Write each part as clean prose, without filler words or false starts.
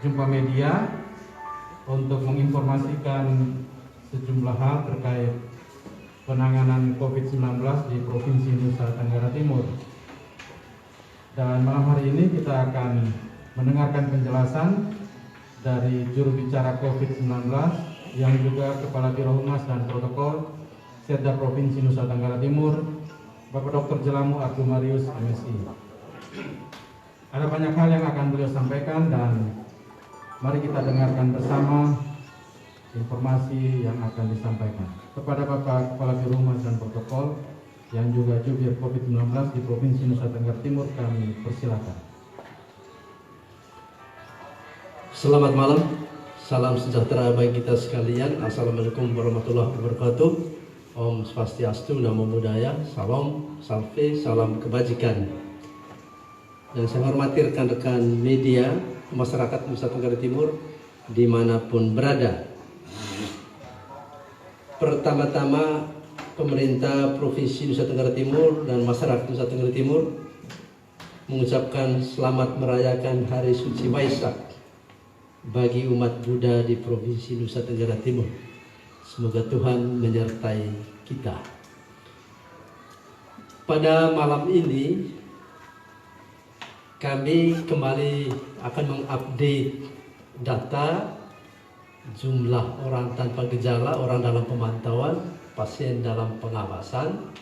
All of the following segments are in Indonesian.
jumpa media untuk menginformasikan sejumlah hal terkait penanganan COVID-19 di Provinsi Nusa Tenggara Timur. Dan malam hari ini kita akan mendengarkan penjelasan dari juru bicara COVID-19 yang juga Kepala Biro Humas dan Protokol Setda Provinsi Nusa Tenggara Timur, Bapak Dr. Jelamu Abdul Marius, MSI. Ada banyak hal yang akan beliau sampaikan dan mari kita dengarkan bersama informasi yang akan disampaikan. Kepada Bapak Kepala Biro Humas dan Protokol yang juga jubir COVID-19 di Provinsi Nusa Tenggara Timur, kami persilakan. Selamat malam, salam sejahtera bagi kita sekalian. Assalamualaikum warahmatullahi wabarakatuh. Om Swastiastu, Namo Buddhaya, Salam, Salve, salam kebajikan. Dan saya hormati rekan-rekan media, masyarakat Nusa Tenggara Timur dimanapun berada. Pertama-tama, pemerintah Provinsi Nusa Tenggara Timur dan masyarakat Nusa Tenggara Timur mengucapkan selamat merayakan Hari Suci Waisak bagi umat Buddha di Provinsi Nusa Tenggara Timur. Semoga Tuhan menyertai kita. Pada malam ini kami kembali akan mengupdate data jumlah orang tanpa gejala, orang dalam pemantauan, pasien dalam pengawasan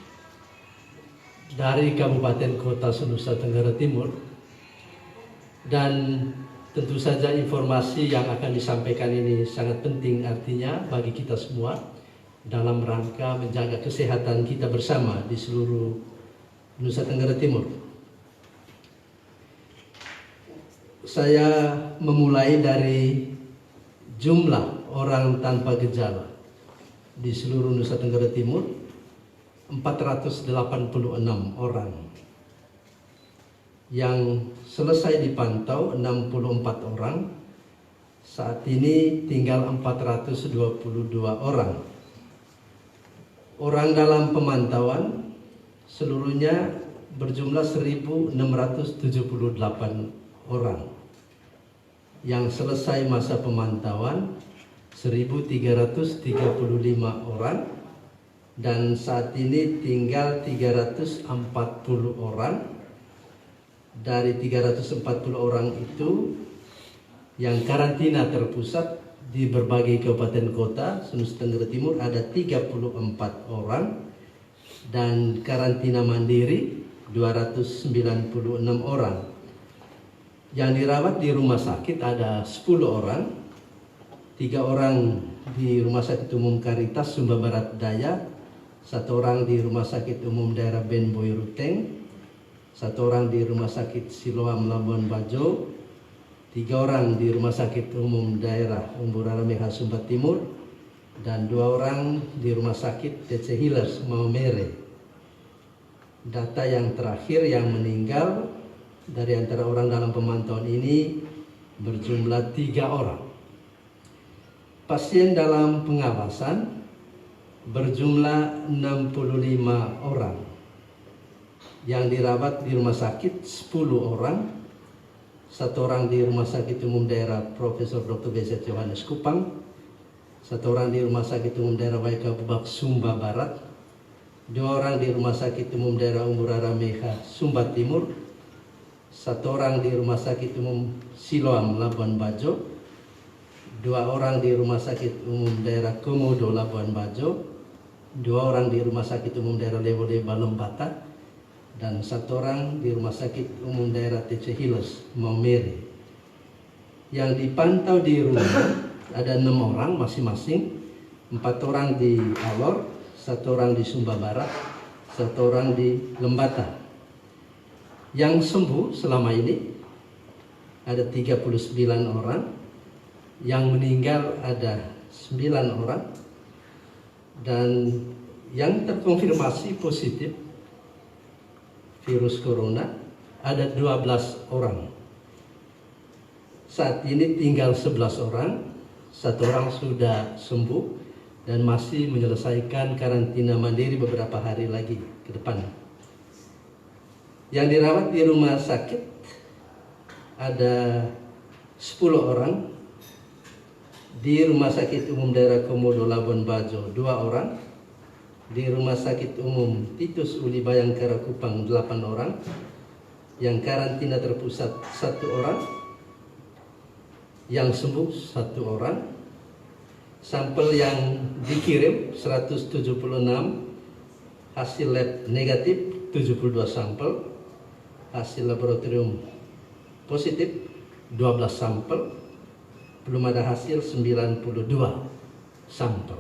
dari Kabupaten Kota Nusa Tenggara Timur. Dan tentu saja informasi yang akan disampaikan ini sangat penting artinya bagi kita semua dalam rangka menjaga kesehatan kita bersama di seluruh Nusa Tenggara Timur. Saya memulai dari jumlah orang tanpa gejala di seluruh Nusa Tenggara Timur, 486 orang. Yang selesai dipantau 64 orang. Saat ini tinggal 422 orang. Orang dalam pemantauan seluruhnya berjumlah 1.678 orang. Yang selesai masa pemantauan 1.335 orang, dan saat ini tinggal 340 orang. Dari 340 orang itu yang karantina terpusat di berbagai kabupaten kota Nusa Tenggara Timur ada 34 orang, dan karantina mandiri 296 orang. Yang dirawat di rumah sakit ada 10 orang, 3 orang di Rumah Sakit Umum Karitas Sumba Barat Daya, 1 orang di Rumah Sakit Umum Daerah Ben Boy Ruteng, 1 orang di Rumah Sakit Siloam Labuan Bajo, 3 orang di Rumah Sakit Umum Daerah Umburara Meha Sumba Timur, dan 2 orang di Rumah Sakit DC Healers Maumere. Data yang terakhir yang meninggal dari antara orang dalam pemantauan ini berjumlah 3 orang. Pasien dalam pengawasan berjumlah 65 orang. Yang dirawat di rumah sakit 10 orang. 1 orang di Rumah Sakit Umum Daerah Profesor Dr. B.Z. Yohanes Kupang. 1 orang di Rumah Sakit Umum Daerah Waika Bubak Sumba Barat. 2 orang di Rumah Sakit Umum Daerah Umburara Meha Sumba Timur. 1 orang di Rumah Sakit Umum Siloam Labuan Bajo, 2 orang di Rumah Sakit Umum Daerah Komodo Labuan Bajo, 2 orang di Rumah Sakit Umum Daerah Lebo-Leba Lembata, dan 1 orang di Rumah Sakit Umum Daerah TC Healers Maumere. Yang dipantau di rumah ada 6 orang masing-masing, 4 orang di Alor, 1 orang di Sumba Barat, 1 orang di Lembata. Yang sembuh selama ini ada 39 orang, yang meninggal ada 9 orang, dan yang terkonfirmasi positif virus corona ada 12 orang. Saat ini tinggal 11 orang, 1 orang sudah sembuh dan masih menyelesaikan karantina mandiri beberapa hari lagi ke depan. Yang dirawat di rumah sakit ada 10 orang, di Rumah Sakit Umum Daerah Komodo Labuan Bajo 2 orang, di Rumah Sakit Umum Titus Uli Bayangkara Kupang 8 orang, yang karantina terpusat 1 orang, yang sembuh 1 orang. Sampel yang dikirim 176, hasil lab negatif 72 sampel, hasil laboratorium positif 12 sampel, belum ada hasil 92 sampel.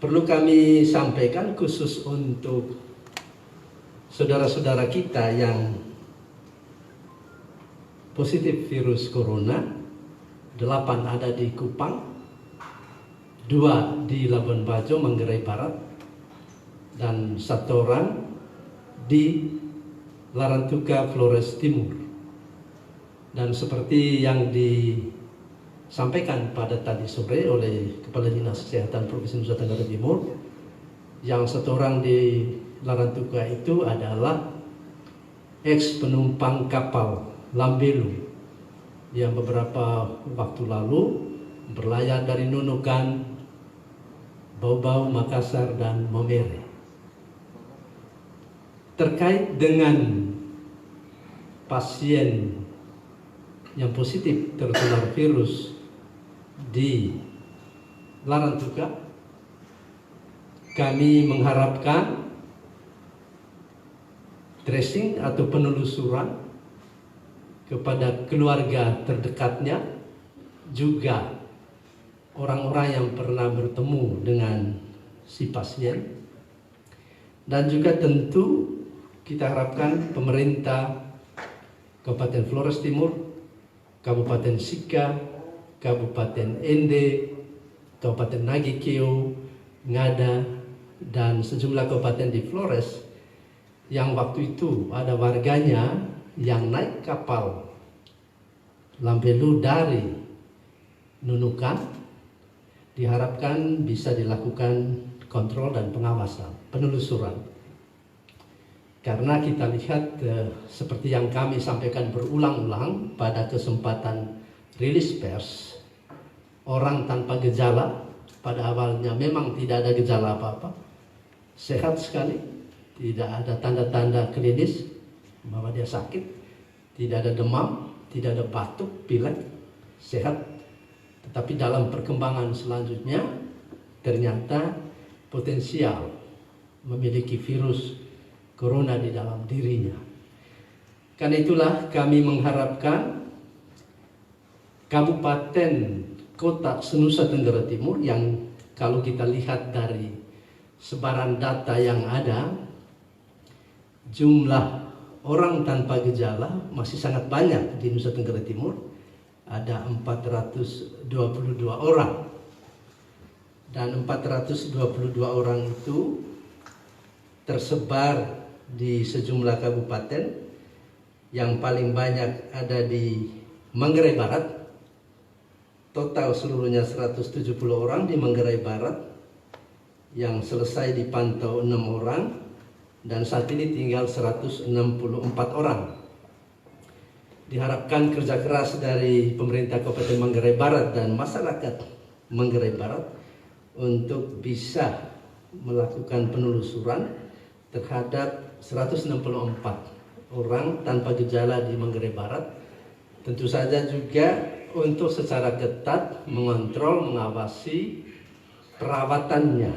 Perlu kami sampaikan khusus untuk saudara-saudara kita yang positif virus corona, 8 ada di Kupang, 2 di Labuan Bajo, Manggarai Barat, dan 1 orang di Larantuka, Flores Timur. Dan seperti yang disampaikan pada tadi sore oleh Kepala Dinas Kesehatan Provinsi Nusa Tenggara Timur, yang 1 orang di Larantuka itu adalah ex penumpang kapal Lambelu yang beberapa waktu lalu berlayar dari Nunukan, Bau-Bau, Makassar, dan Momere. Terkait dengan pasien yang positif tertular virus di Larantuka, kami mengharapkan tracing atau penelusuran kepada keluarga terdekatnya, juga orang-orang yang pernah bertemu dengan si pasien, dan juga tentu kita harapkan pemerintah Kabupaten Flores Timur, Kabupaten Sika, Kabupaten Ende, Kabupaten Nagikeo, Ngada, dan sejumlah kabupaten di Flores yang waktu itu ada warganya yang naik kapal Lambelu dari Nunukan, diharapkan bisa dilakukan kontrol dan pengawasan, penelusuran. Karena kita lihat seperti yang kami sampaikan berulang-ulang pada kesempatan rilis pers, orang tanpa gejala, pada awalnya memang tidak ada gejala apa-apa, sehat sekali, tidak ada tanda-tanda klinis bahwa dia sakit, tidak ada demam, tidak ada batuk, pilek, sehat. Tetapi dalam perkembangan selanjutnya ternyata potensial memiliki virus corona di dalam dirinya. Karena itulah kami mengharapkan kabupaten kota se-Nusa Tenggara Timur yang kalau kita lihat dari sebaran data yang ada, jumlah orang tanpa gejala masih sangat banyak di Nusa Tenggara Timur, ada 422 orang. Dan 422 orang itu tersebar di sejumlah kabupaten, yang paling banyak ada di Manggarai Barat, total seluruhnya 170 orang di Manggarai Barat, yang selesai dipantau 6 orang, dan saat ini tinggal 164 orang. Diharapkan kerja keras dari pemerintah Kabupaten Manggarai Barat dan masyarakat Manggarai Barat untuk bisa melakukan penelusuran terhadap 164 orang tanpa gejala di Manggarai Barat. Tentu saja juga untuk secara ketat mengontrol, mengawasi perawatannya,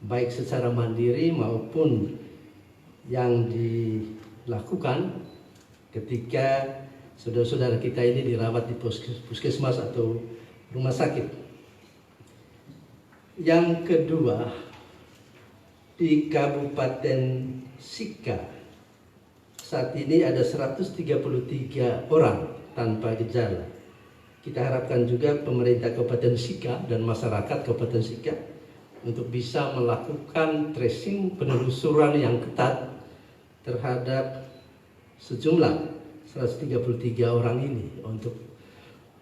baik secara mandiri maupun yang dilakukan ketika saudara-saudara kita ini dirawat di puskesmas atau rumah sakit. Yang kedua, di Kabupaten Sika saat ini ada 133 orang tanpa gejala. Kita harapkan juga pemerintah Kabupaten Sika dan masyarakat Kabupaten Sika untuk bisa melakukan tracing, penelusuran yang ketat terhadap sejumlah 133 orang ini,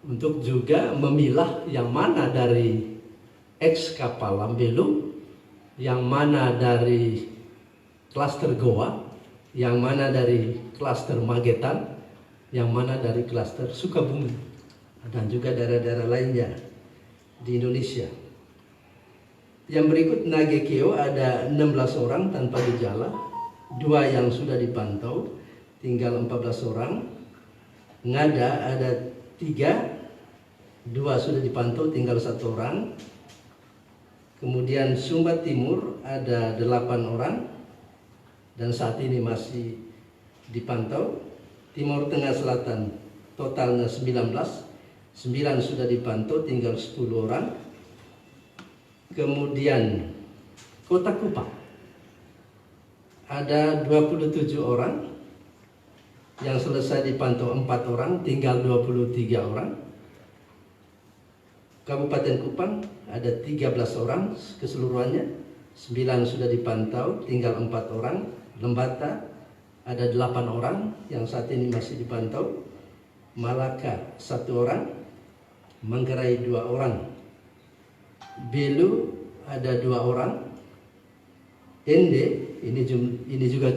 untuk juga memilah yang mana dari ex kapal Lambelu, yang mana dari klaster Goa, yang mana dari klaster Magetan, yang mana dari klaster Sukabumi dan juga daerah-daerah lainnya di Indonesia. Yang berikut Nagekeo ada 16 orang tanpa gejala, 2 yang sudah dipantau, tinggal 14 orang. Ngada ada 3, 2 sudah dipantau, tinggal 1 orang. Kemudian Sumba Timur ada 8 orang dan saat ini masih dipantau. Timur Tengah Selatan totalnya 19, 9 sudah dipantau, tinggal 10 orang. Kemudian Kota Kupang ada 27 orang, yang selesai dipantau 4 orang, tinggal 23 orang. Kabupaten Kupang ada 13 orang keseluruhannya, 9 sudah dipantau, tinggal 4 orang. Lembata ada 8 orang yang saat ini masih dipantau. Malaka 1 orang, Manggarai 2 orang, Belu ada 2 orang, Ende ini juga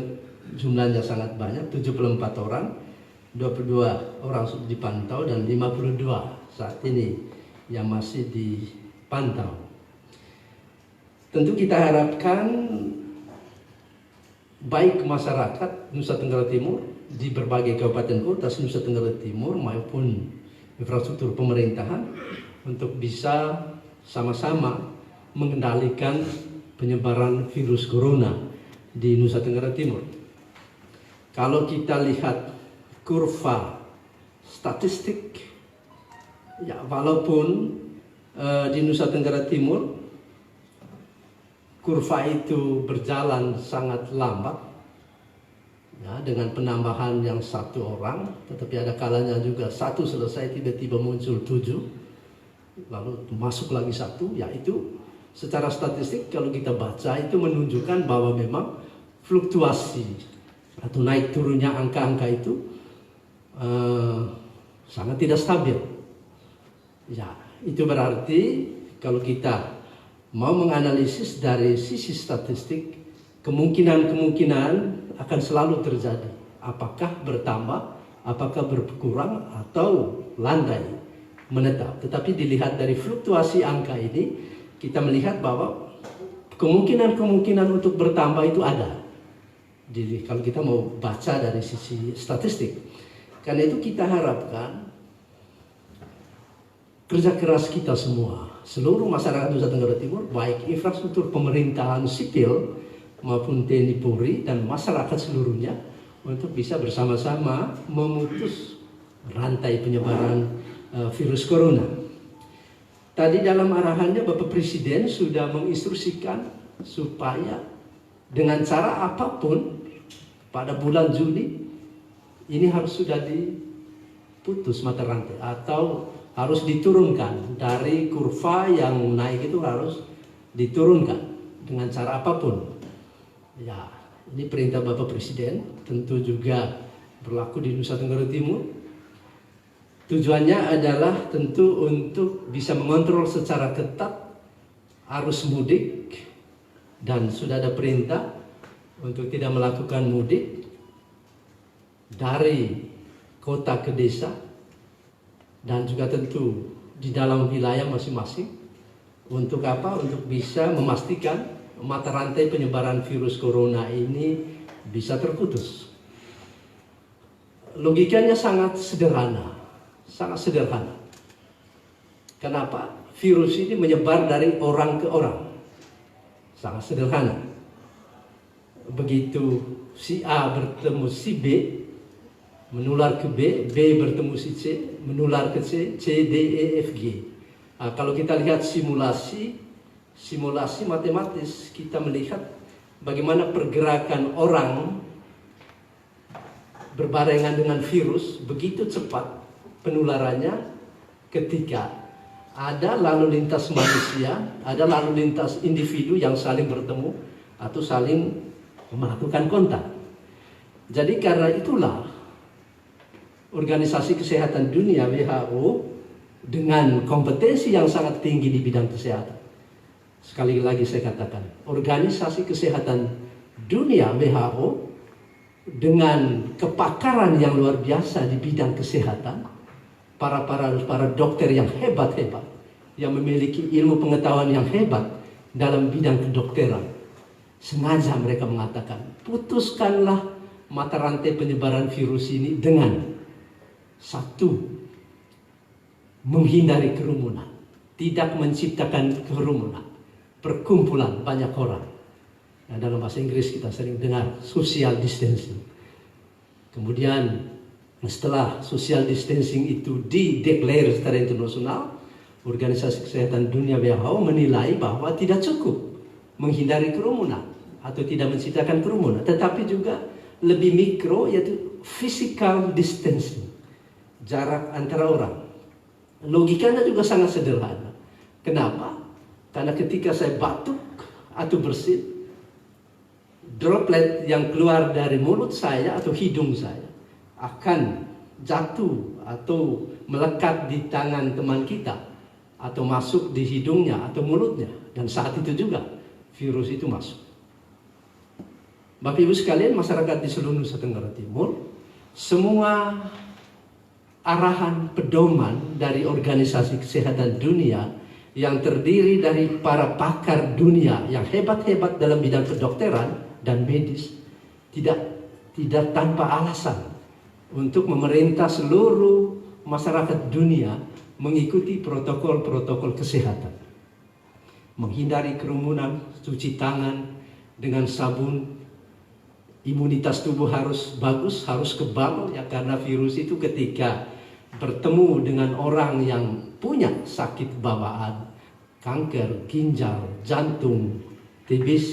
jumlahnya sangat banyak, 74 orang, 22 orang sudah dipantau dan 52 saat ini yang masih dipantau. Tentu kita harapkan baik masyarakat Nusa Tenggara Timur di berbagai kabupaten kota Nusa Tenggara Timur maupun infrastruktur pemerintahan untuk bisa sama-sama mengendalikan penyebaran virus corona di Nusa Tenggara Timur. Kalau kita lihat kurva statistik, ya walaupun di Nusa Tenggara Timur kurva itu berjalan sangat lambat, ya, dengan penambahan yang 1 orang, tetapi ada kalanya juga 1 selesai tiba-tiba muncul 7, lalu masuk lagi 1, ya itu secara statistik kalau kita baca itu menunjukkan bahwa memang fluktuasi atau naik turunnya angka-angka itu sangat tidak stabil. Ya, itu berarti kalau kita mau menganalisis dari sisi statistik, kemungkinan akan selalu terjadi. Apakah bertambah, apakah berkurang, atau landai menetap. Tetapi dilihat dari fluktuasi angka ini, kita melihat bahwa kemungkinan untuk bertambah itu ada. Jadi kalau kita mau baca dari sisi statistik, karena itu kita harapkan kerja keras kita semua, seluruh masyarakat Nusa Tenggara Timur, baik infrastruktur pemerintahan sipil maupun TNI Polri dan masyarakat seluruhnya, untuk bisa bersama-sama memutus rantai penyebaran virus corona. Tadi dalam arahannya Bapak Presiden sudah menginstruksikan supaya dengan cara apapun pada bulan Juli ini harus sudah diputus mata rantai atau harus diturunkan dari kurva yang naik, itu harus diturunkan dengan cara apapun. Ya, ini perintah Bapak Presiden, tentu juga berlaku di Nusa Tenggara Timur. Tujuannya adalah tentu untuk bisa mengontrol secara ketat arus mudik, dan sudah ada perintah untuk tidak melakukan mudik dari kota ke desa, dan juga tentu di dalam wilayah masing-masing. Untuk apa? Untuk bisa memastikan mata rantai penyebaran virus corona ini bisa terputus. Logikanya sangat sederhana, sangat sederhana. Kenapa? Virus ini menyebar dari orang ke orang. Sangat sederhana. Begitu si A bertemu si B, menular ke B, B bertemu si C, menular ke C, C, D, E, F, G. Nah, kalau kita lihat simulasi matematis, kita melihat bagaimana pergerakan orang berbarengan dengan virus begitu cepat penularannya ketika ada lalu lintas manusia, ada lalu lintas individu yang saling bertemu atau saling melakukan kontak. Jadi karena itulah Organisasi Kesehatan Dunia WHO dengan kompetensi yang sangat tinggi di bidang kesehatan. Sekali lagi saya katakan, Organisasi Kesehatan Dunia WHO dengan kepakaran yang luar biasa di bidang kesehatan, para dokter yang hebat-hebat, yang memiliki ilmu pengetahuan yang hebat dalam bidang kedokteran. Sengaja mereka mengatakan, putuskanlah mata rantai penyebaran virus ini dengan satu, menghindari kerumunan, tidak menciptakan kerumunan, perkumpulan banyak orang. Nah, dalam bahasa Inggris kita sering dengar social distancing. Kemudian setelah social distancing itu dideklarasi secara internasional, Organisasi Kesehatan Dunia WHO menilai bahwa tidak cukup menghindari kerumunan atau tidak menciptakan kerumunan, tetapi juga lebih mikro, yaitu physical distancing, jarak antara orang. Logikanya juga sangat sederhana. Kenapa? Karena ketika saya batuk atau bersin, droplet yang keluar dari mulut saya atau hidung saya akan jatuh atau melekat di tangan teman kita atau masuk di hidungnya atau mulutnya, dan saat itu juga virus itu masuk. Bapak Ibu sekalian, masyarakat di seluruh Nusa Tenggara Timur, semua arahan pedoman dari Organisasi Kesehatan Dunia yang terdiri dari para pakar dunia yang hebat-hebat dalam bidang kedokteran dan medis tidak tanpa alasan untuk memerintah seluruh masyarakat dunia mengikuti protokol-protokol kesehatan. Menghindari kerumunan, cuci tangan dengan sabun, imunitas tubuh harus bagus, harus kebal ya, karena virus itu ketika bertemu dengan orang yang punya sakit bawaan, kanker, ginjal, jantung, TBC,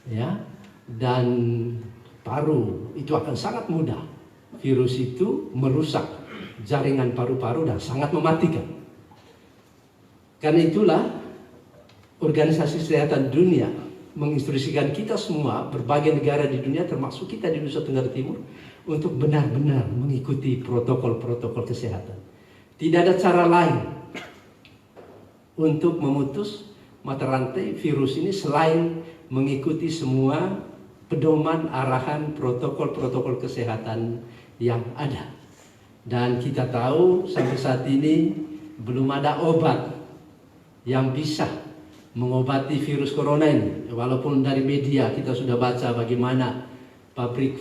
ya, dan paru, itu akan sangat mudah virus itu merusak jaringan paru-paru dan sangat mematikan. Karena itulah Organisasi Kesehatan Dunia menginstruksikan kita semua, berbagai negara di dunia termasuk kita di Nusa Tenggara Timur, untuk benar-benar mengikuti protokol-protokol kesehatan. Tidak ada cara lain untuk memutus mata rantai virus ini selain mengikuti semua pedoman, arahan, protokol-protokol kesehatan yang ada. Dan kita tahu sampai saat ini belum ada obat yang bisa mengobati virus corona ini. Walaupun dari media kita sudah baca bagaimana pabrik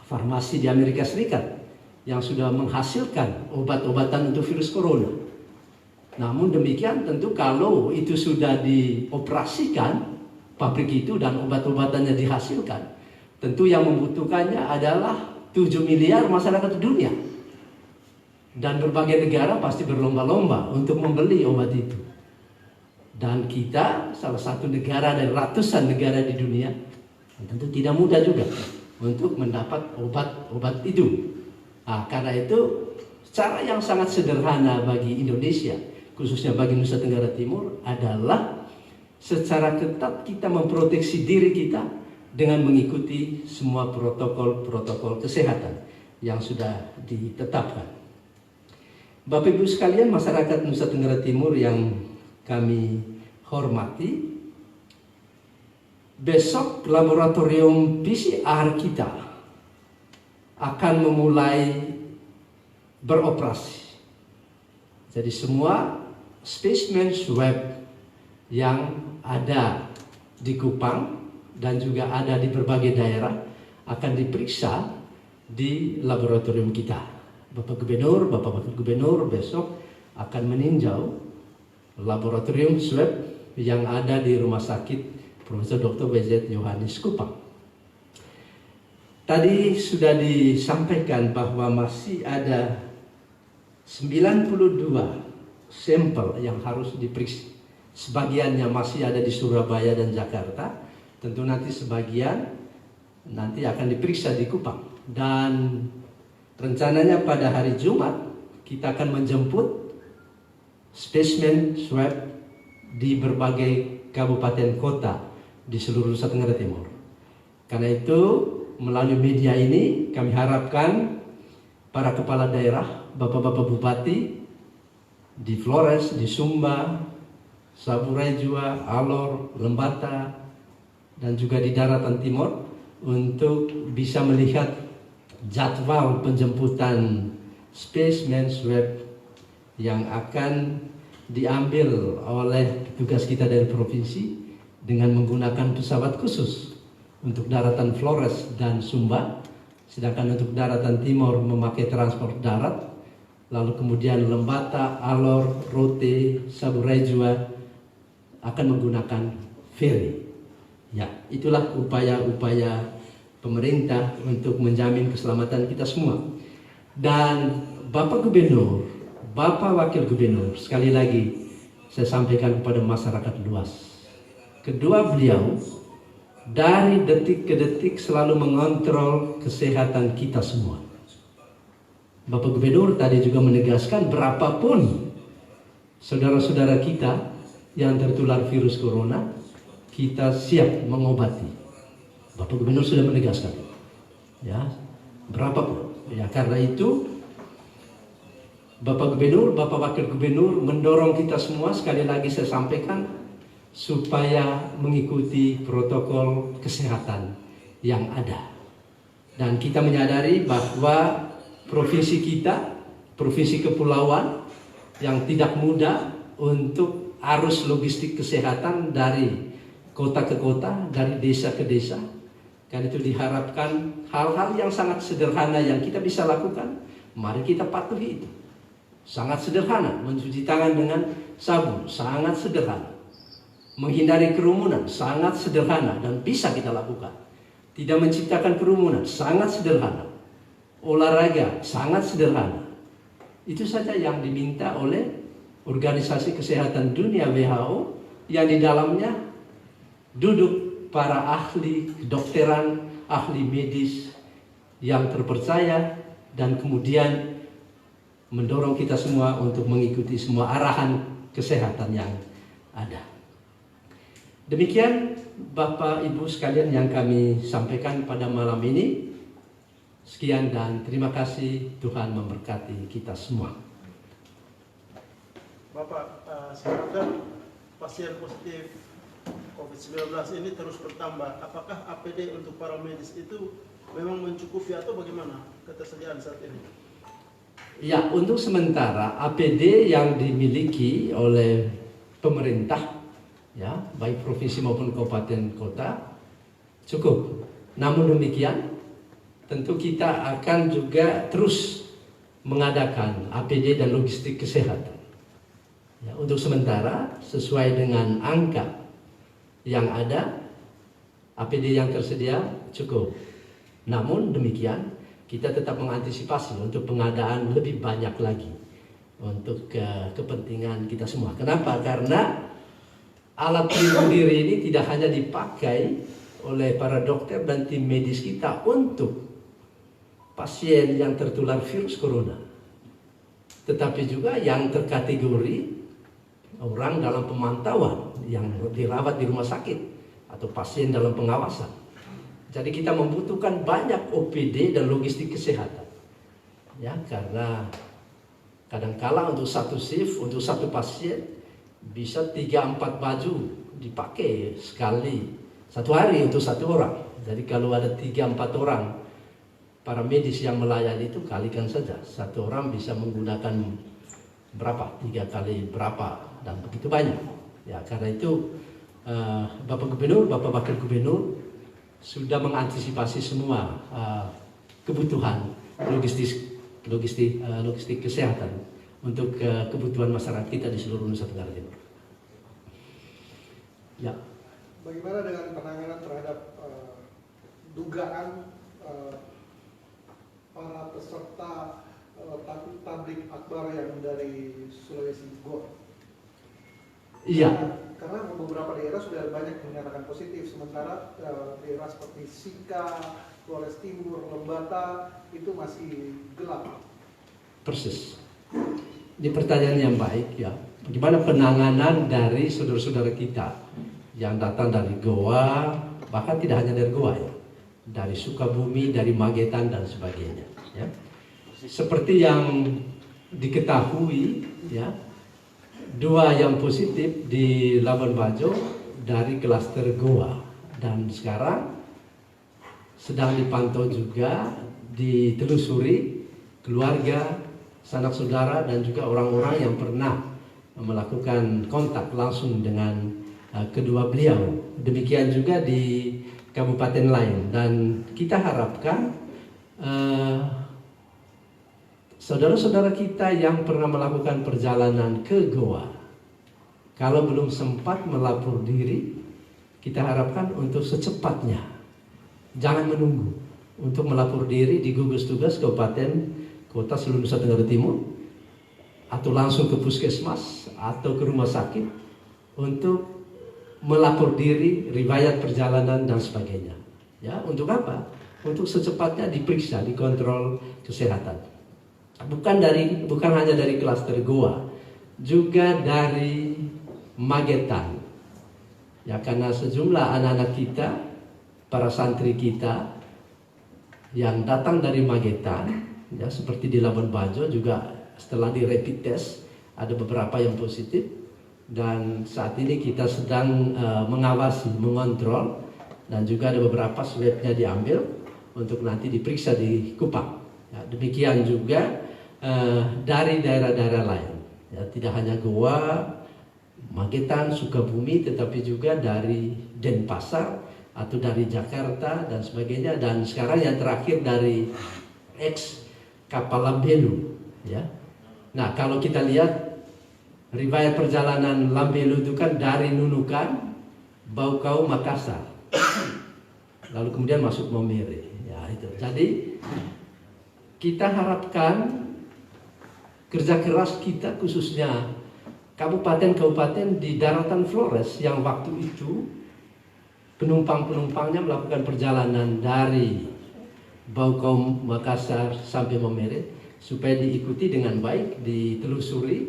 farmasi di Amerika Serikat yang sudah menghasilkan obat-obatan untuk virus corona. Namun demikian tentu kalau itu sudah dioperasikan pabrik itu dan obat-obatannya dihasilkan, tentu yang membutuhkannya adalah 7 miliar masyarakat dunia. Dan berbagai negara pasti berlomba-lomba untuk membeli obat itu. Dan kita salah satu negara dari ratusan negara di dunia, tentu tidak mudah juga untuk mendapat obat-obat itu. Nah, karena itu cara yang sangat sederhana bagi Indonesia, khususnya bagi Nusa Tenggara Timur, adalah secara ketat kita memproteksi diri kita dengan mengikuti semua protokol-protokol kesehatan yang sudah ditetapkan. Bapak Ibu sekalian, masyarakat Nusa Tenggara Timur yang kami hormati, besok laboratorium PCR kita akan memulai beroperasi. Jadi semua spesimen swab yang ada di Kupang dan juga ada di berbagai daerah akan diperiksa di laboratorium kita. Bapak Gubernur, Bapak Wakil Gubernur besok akan meninjau laboratorium swab yang ada di Rumah Sakit Profesor Dr. W.Z. Yohanes Kupang. Tadi sudah disampaikan bahwa masih ada 92 sampel yang harus diperiksa. Sebagiannya masih ada di Surabaya dan Jakarta. Tentu nanti sebagian nanti akan diperiksa di Kupang. Dan rencananya pada hari Jumat kita akan menjemput spesimen swab di berbagai kabupaten kota di seluruh Nusa Tenggara Timur. Karena itu melalui media ini kami harapkan para kepala daerah, bapak-bapak bupati di Flores, di Sumba, Saburai Jua, Alor, Lembata, dan juga di daratan timur untuk bisa melihat jadwal penjemputan spesimen swab yang akan diambil oleh petugas kita dari provinsi dengan menggunakan pesawat khusus untuk daratan Flores dan Sumba, sedangkan untuk daratan timur memakai transport darat, lalu kemudian Lembata, Alor, Rote, Saburejua akan menggunakan ferry. Ya, itulah upaya-upaya pemerintah untuk menjamin keselamatan kita semua. Dan Bapak Gubernur, Bapak Wakil Gubernur, sekali lagi saya sampaikan kepada masyarakat luas, kedua beliau dari detik ke detik selalu mengontrol kesehatan kita semua. Bapak Gubernur tadi juga menegaskan berapapun saudara-saudara kita yang tertular virus corona, kita siap mengobati. Bapak Gubernur sudah menegaskan, ya, berapapun. Ya, karena itu Bapak Gubernur, Bapak Wakil Gubernur mendorong kita semua, sekali lagi saya sampaikan, supaya mengikuti protokol kesehatan yang ada. Dan kita menyadari bahwa provinsi kita, provinsi kepulauan yang tidak mudah untuk arus logistik kesehatan dari kota ke kota, dari desa ke desa. Karena itu diharapkan hal-hal yang sangat sederhana yang kita bisa lakukan, mari kita patuhi itu. Sangat sederhana, mencuci tangan dengan sabun, sangat sederhana. Menghindari kerumunan, sangat sederhana dan bisa kita lakukan. Tidak menciptakan kerumunan, sangat sederhana. Olahraga, sangat sederhana. Itu saja yang diminta oleh Organisasi Kesehatan Dunia WHO, yang di dalamnya duduk para ahli kedokteran, ahli medis yang terpercaya, dan kemudian mendorong kita semua untuk mengikuti semua arahan kesehatan yang ada. Demikian Bapak Ibu sekalian yang kami sampaikan pada malam ini. Sekian dan terima kasih, Tuhan memberkati kita semua. Bapak, sekarang pasien positif COVID-19 ini terus bertambah. Apakah APD untuk para medis itu memang mencukupi atau bagaimana ketersediaan saat ini? Ya, untuk sementara APD yang dimiliki oleh pemerintah, ya, baik provinsi maupun kabupaten kota, cukup. Namun demikian, tentu kita akan juga terus mengadakan APD dan logistik kesehatan. Ya, untuk sementara, sesuai dengan angka yang ada, APD yang tersedia cukup. Namun demikian, kita tetap mengantisipasi untuk pengadaan lebih banyak lagi untuk kepentingan kita semua. Kenapa? Karena alat pelindung diri ini tidak hanya dipakai oleh para dokter dan tim medis kita untuk pasien yang tertular virus corona, tetapi juga yang terkategori orang dalam pemantauan yang dirawat di rumah sakit atau pasien dalam pengawasan. Jadi kita membutuhkan banyak OPD dan logistik kesehatan. Ya, karena kadangkala untuk satu shift, untuk satu pasien bisa 3-4 baju dipakai sekali satu hari untuk satu orang. Jadi kalau ada 3-4 orang para medis yang melayani itu, kalikan saja. Satu orang bisa menggunakan berapa? 3 kali berapa, dan begitu banyak. Ya, karena itu Bapak Gubernur, Bapak Wakil Gubernur sudah mengantisipasi semua kebutuhan logistik kesehatan untuk kebutuhan masyarakat kita di seluruh Nusa Tenggara Timur. Ya. Bagaimana dengan penanganan terhadap dugaan para peserta tablik akbar yang dari Sulawesi Goa? Iya. Karena beberapa daerah sudah banyak menyatakan positif, sementara daerah seperti Sika, Flores Timur, Lembata itu masih gelap. Persis. Ini pertanyaan yang baik, ya. Bagaimana penanganan dari saudara-saudara kita yang datang dari Goa, bahkan tidak hanya dari Goa, ya, dari Sukabumi, dari Magetan dan sebagainya. Ya. Seperti yang diketahui, ya, 2 yang positif di Labuan Bajo dari klaster Goa, dan sekarang sedang dipantau juga, ditelusuri keluarga, sanak saudara, dan juga orang-orang yang pernah melakukan kontak langsung dengan kedua beliau. Demikian juga di kabupaten lain, dan kita harapkan saudara-saudara kita yang pernah melakukan perjalanan ke Goa, kalau belum sempat melapor diri, kita harapkan untuk secepatnya, jangan menunggu, untuk melapor diri di gugus tugas kabupaten kota seluruh Nusa Tenggara Timur, atau langsung ke puskesmas atau ke rumah sakit untuk melapor diri, riwayat perjalanan dan sebagainya. Ya, untuk apa? Untuk secepatnya diperiksa, dikontrol kesehatan. Bukan hanya dari klaster Goa, juga dari Magetan. Ya, karena sejumlah anak-anak kita, para santri kita yang datang dari Magetan, ya seperti di Labuan Bajo juga setelah di rapid test ada beberapa yang positif, dan saat ini kita sedang mengawasi, mengontrol, dan juga ada beberapa swabnya diambil untuk nanti diperiksa di Kupang. Ya, demikian juga dari daerah-daerah lain, ya, tidak hanya Goa, Magetan, Sukabumi, tetapi juga dari Denpasar atau dari Jakarta dan sebagainya, dan sekarang yang terakhir dari ex kapal Lambelu. Ya. Nah, kalau kita lihat riwayat perjalanan Lambelu itu kan dari Nunukan, Baukau, Makassar, lalu kemudian masuk Maumere. Ya, itu. Jadi kita harapkan kerja keras kita, khususnya kabupaten-kabupaten di daratan Flores yang waktu itu penumpang-penumpangnya melakukan perjalanan dari Baukau, Makassar sampai Maumere, supaya diikuti dengan baik, ditelusuri,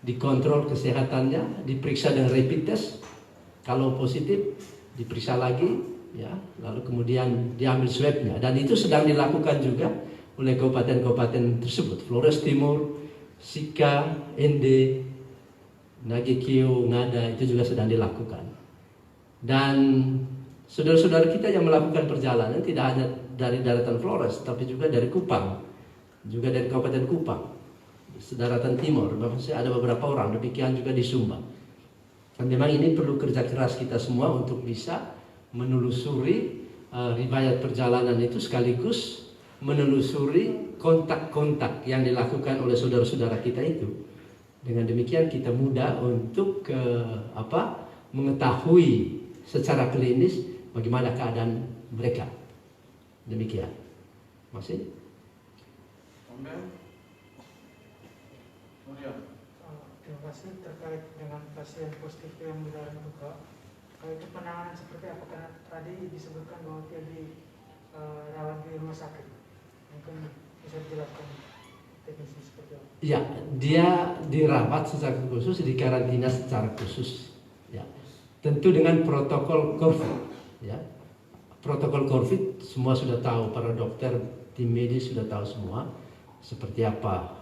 dikontrol kesehatannya, diperiksa dengan rapid test. Kalau positif diperiksa lagi, ya, lalu kemudian diambil swabnya, dan itu sedang dilakukan juga oleh kabupaten-kabupaten tersebut. Flores Timur, Sika, Ende, Nagekio, Ngada, itu juga sedang dilakukan. Dan saudara-saudara kita yang melakukan perjalanan tidak hanya dari daratan Flores, tapi juga dari Kupang, juga dari Kabupaten Kupang, daratan timur, ada beberapa orang, demikian juga di Sumba. Dan memang ini perlu kerja keras kita semua untuk bisa menelusuri riwayat perjalanan itu, sekaligus menelusuri kontak-kontak yang dilakukan oleh saudara-saudara kita itu. Dengan demikian kita mudah untuk mengetahui secara klinis bagaimana keadaan mereka. Demikian. Masih? Terima kasih. Terkait dengan pasien positif yang mengalami luka, itu penanganan seperti apa? Karena tadi disebutkan bahwa dia dirawat di rumah sakit. Mungkin bisa dijelaskan teknisnya seperti apa? Ya, dia dirawat secara khusus, dikarantina secara khusus. Ya, tentu dengan protokol COVID. Ya, protokol COVID semua sudah tahu, para dokter, tim medis sudah tahu semua seperti apa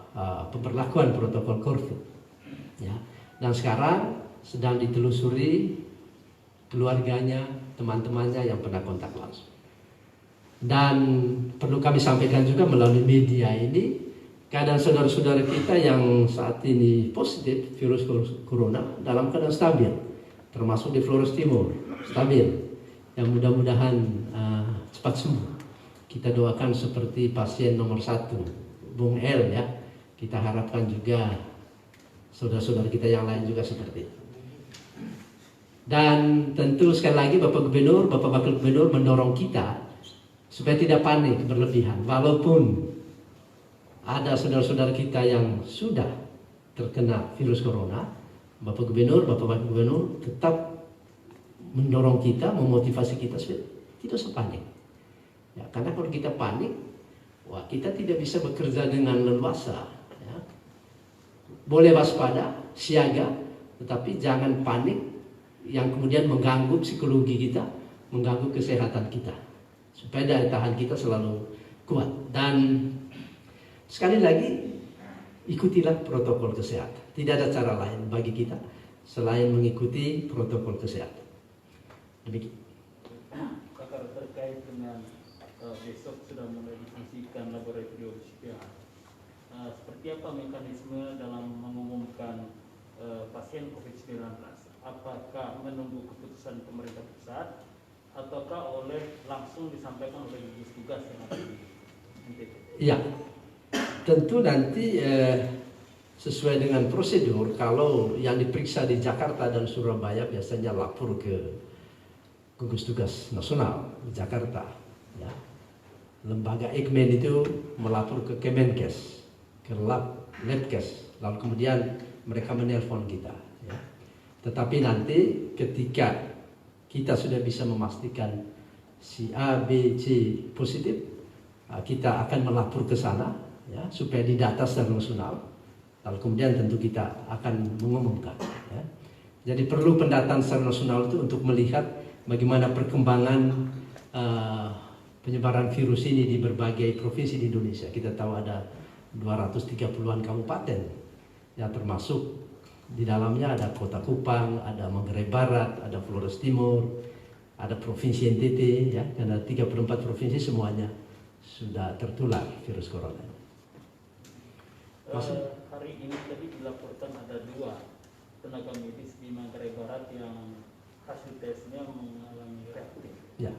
pemberlakuan protokol COVID. Ya, dan sekarang sedang ditelusuri keluarganya, teman-temannya yang pernah kontak langsung. Dan perlu kami sampaikan juga melalui media ini, keadaan saudara-saudara kita yang saat ini positif virus corona dalam keadaan stabil, termasuk di Flores Timur, stabil. Yang mudah-mudahan cepat sembuh. Kita doakan seperti pasien nomor 1, Bung El, ya. Kita harapkan juga saudara-saudara kita yang lain juga seperti itu. Dan tentu sekali lagi Bapak Gubernur, Bapak Wakil Gubernur mendorong kita supaya tidak panik berlebihan. Walaupun ada saudara-saudara kita yang sudah terkena virus corona, Bapak Gubernur, Bapak Wakil Gubernur tetap mendorong kita, memotivasi kita supaya tidak usah panik. Ya, karena kalau kita panik, wah, kita tidak bisa bekerja dengan leluasa. Ya. Boleh waspada, siaga, tetapi jangan panik yang kemudian mengganggu psikologi kita, mengganggu kesehatan kita, supaya daya tahan kita selalu kuat. Dan sekali lagi, ikutilah protokol kesehatan. Tidak ada cara lain bagi kita selain mengikuti protokol kesehatan. Demikian. Terkait dengan besok sudah mulai difungsikan laboratorium PCR. Seperti apa mekanisme dalam mengumumkan pasien COVID-19? Apakah menunggu keputusan pemerintah pusat ataukah langsung disampaikan oleh gugus tugas yang ada di NTT? Ya, tentu nanti sesuai dengan prosedur, kalau yang diperiksa di Jakarta dan Surabaya biasanya lapor ke gugus tugas nasional di Jakarta. Ya. Lembaga Eijkman itu melapor ke Kemenkes, ke Labkes, lalu kemudian mereka menelpon kita. Ya. Tetapi nanti ketika kita sudah bisa memastikan si A, B, C positif, kita akan melapor ke sana, ya, supaya didata secara nasional. Lalu kemudian tentu kita akan mengumumkan. Ya. Jadi perlu pendataan secara nasional itu untuk melihat bagaimana perkembangan penyebaran virus ini di berbagai provinsi di Indonesia. Kita tahu ada 230-an kabupaten, ya, termasuk di dalamnya ada Kota Kupang, ada Manggarai Barat, ada Flores Timur, ada Provinsi NTT, ya, karena 34 provinsi semuanya sudah tertular virus corona. Hari ini tadi dilaporkan ada 2 tenaga medis di Manggarai Barat yang hasil tesnya mengalami reaktif. Ya.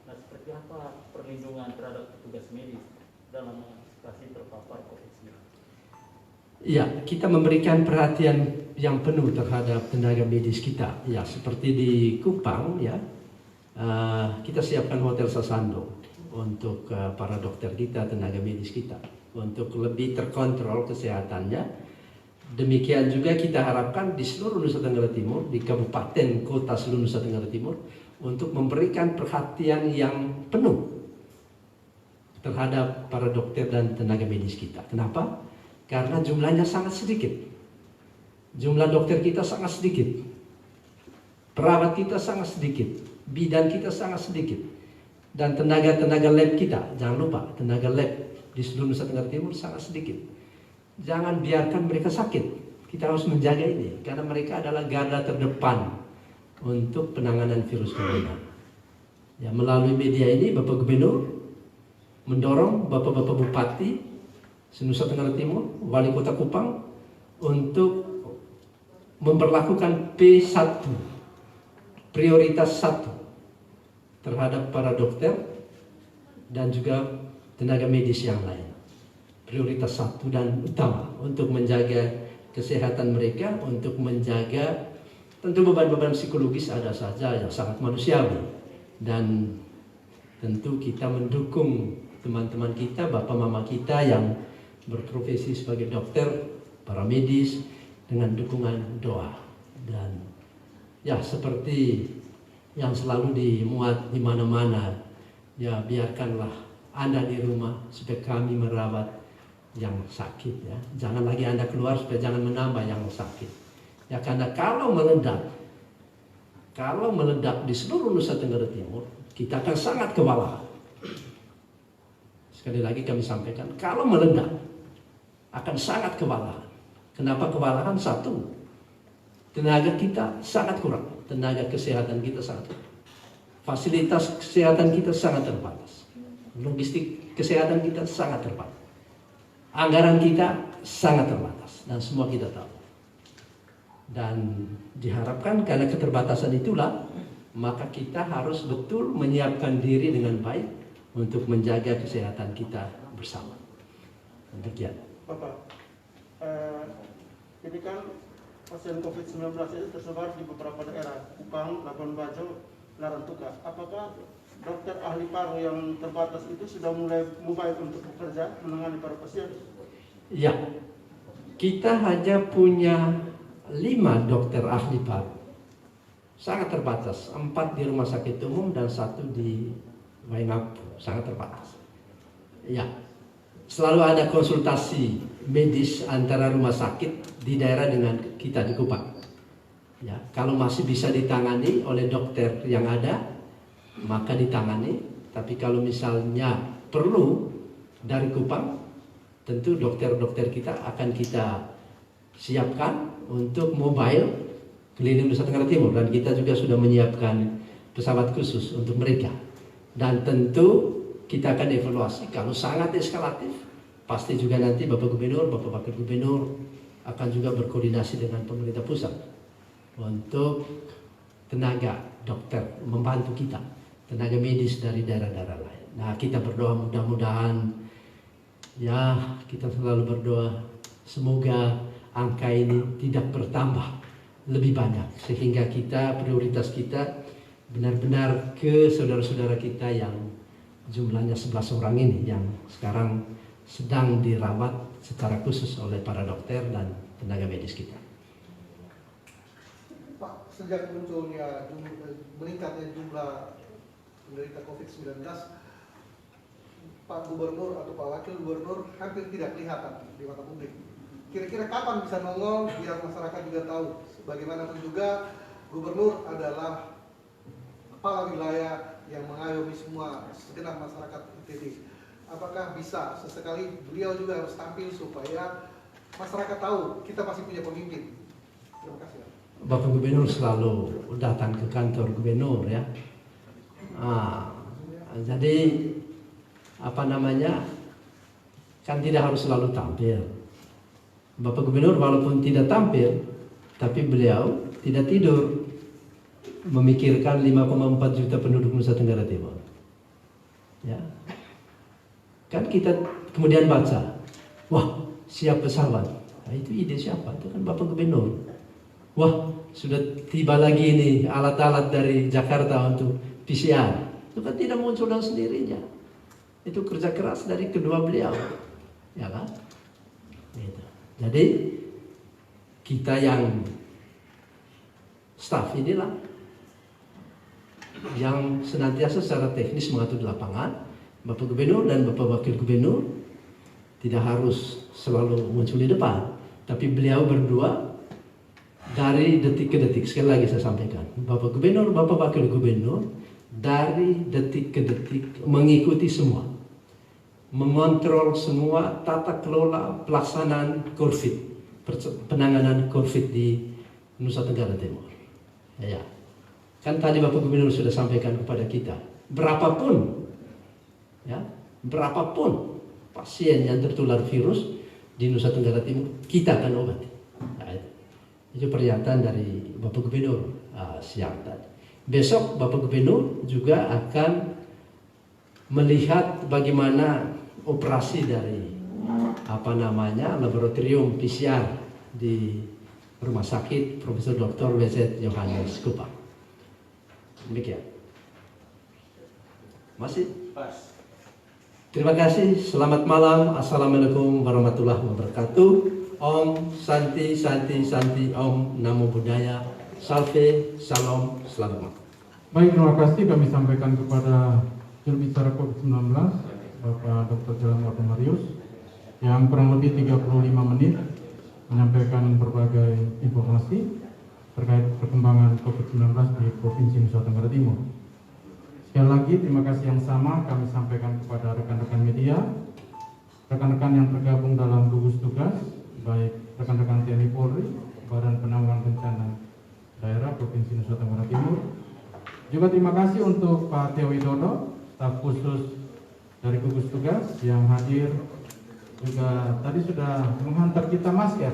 Nah, seperti apa perlindungan terhadap petugas medis dalam mengantisipasi terpapar COVID-19? Ya, kita memberikan perhatian yang penuh terhadap tenaga medis kita. Ya, seperti di Kupang, ya, kita siapkan Hotel Sasando untuk para dokter kita, tenaga medis kita, untuk lebih terkontrol kesehatannya. Demikian juga kita harapkan di seluruh Nusa Tenggara Timur, di kabupaten kota seluruh Nusa Tenggara Timur, untuk memberikan perhatian yang penuh terhadap para dokter dan tenaga medis kita. Kenapa? Karena jumlahnya sangat sedikit. Jumlah dokter kita sangat sedikit. Perawat kita sangat sedikit. Bidan kita sangat sedikit. Dan tenaga-tenaga lab kita, jangan lupa, tenaga lab di seluruh Nusa Tenggara Timur sangat sedikit. Jangan biarkan mereka sakit. Kita harus menjaga ini, karena mereka adalah garda terdepan untuk penanganan virus corona. Ya, melalui media ini, Bapak Gubernur mendorong Bapak-Bapak Bupati Nusa Tenggara Timur, Wali Kota Kupang, untuk memperlakukan P1, prioritas 1, terhadap para dokter dan juga tenaga medis yang lain. Prioritas 1 dan utama untuk menjaga kesehatan mereka, untuk menjaga tentu beban-beban psikologis ada saja yang sangat manusiawi, dan tentu kita mendukung teman-teman kita, bapak mama kita yang berprofesi sebagai dokter, para medis, dengan dukungan doa. Dan ya, seperti yang selalu dimuat di mana-mana, ya, biarkanlah Anda di rumah supaya kami merawat yang sakit, ya. Jangan lagi Anda keluar supaya jangan menambah yang sakit. Ya, karena kalau meledak di seluruh Nusa Tenggara Timur, kita akan sangat kewalahan. Sekali lagi kami sampaikan, kalau meledak akan sangat kewalahan. Kenapa kewalahan? 1, tenaga kita sangat kurang, tenaga kesehatan kita sangat kurang. Fasilitas kesehatan kita sangat terbatas. Logistik kesehatan kita sangat terbatas. Anggaran kita sangat terbatas, dan semua kita tahu. Dan diharapkan karena keterbatasan itulah, maka kita harus betul menyiapkan diri dengan baik untuk menjaga kesehatan kita bersama. Demikian. Bapak, ini kan pasien COVID-19 itu tersebar di beberapa daerah, Kupang, Labuan Bajo, Larantuka. Apakah dokter ahli paru yang terbatas itu sudah mulai mobile untuk bekerja menangani para pasien? Ya, kita hanya punya 5 dokter ahli paru. Sangat terbatas, 4 di rumah sakit umum dan 1 di Waingapu, sangat terbatas. Ya, selalu ada konsultasi medis antara rumah sakit di daerah dengan kita di Kupang. Ya, kalau masih bisa ditangani oleh dokter yang ada, maka ditangani. Tapi kalau misalnya perlu dari Kupang, tentu dokter-dokter kita akan kita siapkan untuk mobile keliling Nusa Tenggara Timur, dan kita juga sudah menyiapkan pesawat khusus untuk mereka. Dan tentu kita akan evaluasi. Kalau sangat eskalatif, pasti juga nanti Bapak Gubernur, Bapak Wakil Gubernur akan juga berkoordinasi dengan pemerintah pusat untuk tenaga dokter membantu kita, tenaga medis dari daerah-daerah lain. Nah, kita berdoa mudah-mudahan, ya kita selalu berdoa semoga angka ini tidak bertambah lebih banyak, sehingga kita prioritas kita benar-benar ke saudara-saudara kita yang jumlahnya 11 orang ini yang sekarang sedang dirawat secara khusus oleh para dokter dan tenaga medis kita. Pak, sejak munculnya meningkatnya jumlah penderita COVID-19, Pak Gubernur atau Pak Wakil Gubernur hampir tidak kelihatan di mata publik. Kira-kira kapan bisa nongol biar masyarakat juga tahu? Bagaimanapun juga Gubernur adalah kepala wilayah yang mengayomi semua segenap masyarakat ITB. Apakah bisa sesekali beliau juga harus tampil supaya masyarakat tahu kita pasti punya pemimpin? Terima kasih. Bapak Gubernur selalu datang ke kantor Gubernur ya. Jadi kan tidak harus selalu tampil. Bapak Gubernur walaupun tidak tampil, tapi beliau tidak tidur memikirkan 5,4 juta penduduk Nusa Tenggara Timur. Ya. Kan kita kemudian baca, wah siap pesawat. Nah, itu ide siapa? Itu kan Bapak Gubernur. Wah sudah tiba lagi ini alat-alat dari Jakarta untuk PCR. Itu kan tidak muncul dengan sendirinya. Itu kerja keras dari kedua beliau, ya kan? Gitu. Jadi kita yang staf inilah yang senantiasa secara teknis mengatur di lapangan. Bapak Gubernur dan Bapak Wakil Gubernur tidak harus selalu muncul di depan, tapi beliau berdua dari detik ke detik. Sekali lagi saya sampaikan, Bapak Gubernur, Bapak Wakil Gubernur dari detik ke detik mengikuti semua, mengontrol semua tata kelola pelaksanaan COVID, penanganan COVID di Nusa Tenggara Timur. Ya, kan tadi Bapak Gubernur sudah sampaikan kepada kita, berapapun pasien yang tertular virus di Nusa Tenggara Timur, kita akan obati. Nah, itu pernyataan dari Bapak Gubernur siang tadi. Besok Bapak Gubernur juga akan melihat bagaimana operasi dari laboratorium PCR di Rumah Sakit Profesor Dr. W.Z. Johannes Kupang. Demikian. Masih? Pas. Terima kasih. Selamat malam. Assalamualaikum warahmatullahi wabarakatuh. Om Santi Santi Santi Om Namo Buddhaya. Salve, Salam, Selamat malam. Baik, terima kasih kami sampaikan kepada juru bicara COVID-19 Bapak Dr. Jalan Warta Marius yang kurang lebih 35 menit menyampaikan berbagai informasi terkait perkembangan COVID-19 di Provinsi Nusa Tenggara Timur. Sekali lagi terima kasih yang sama kami sampaikan kepada rekan-rekan media, rekan-rekan yang tergabung dalam gugus tugas, baik rekan-rekan TNI Polri, Badan Penanggulangan Bencana Daerah Provinsi Nusa Tenggara Timur. Juga terima kasih untuk Pak Teo Widodo, staf khusus dari gugus tugas yang hadir, juga tadi sudah menghantar kita masker.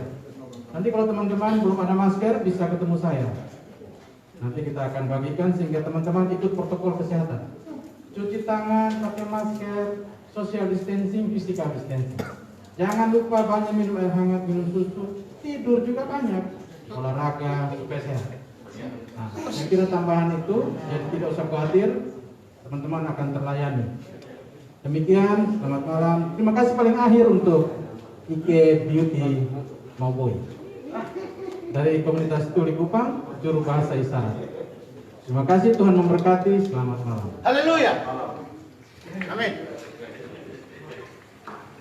Nanti kalau teman-teman belum ada masker bisa ketemu saya. Nanti kita akan bagikan sehingga teman-teman ikut protokol kesehatan. Cuci tangan, pakai masker, social distancing, physical distancing. Jangan lupa banyak minum air hangat, minum susu, tidur juga banyak, olahraga supaya sehat. Nah, saya kira tambahan itu, jadi tidak usah khawatir, teman-teman akan terlayani. Demikian, selamat malam. Terima kasih paling akhir untuk Ike Beauty Mauboy dari komunitas Tuli Kupang, juru bahasa isyarat. Terima kasih, Tuhan memberkati. Selamat malam. Haleluya. Amin.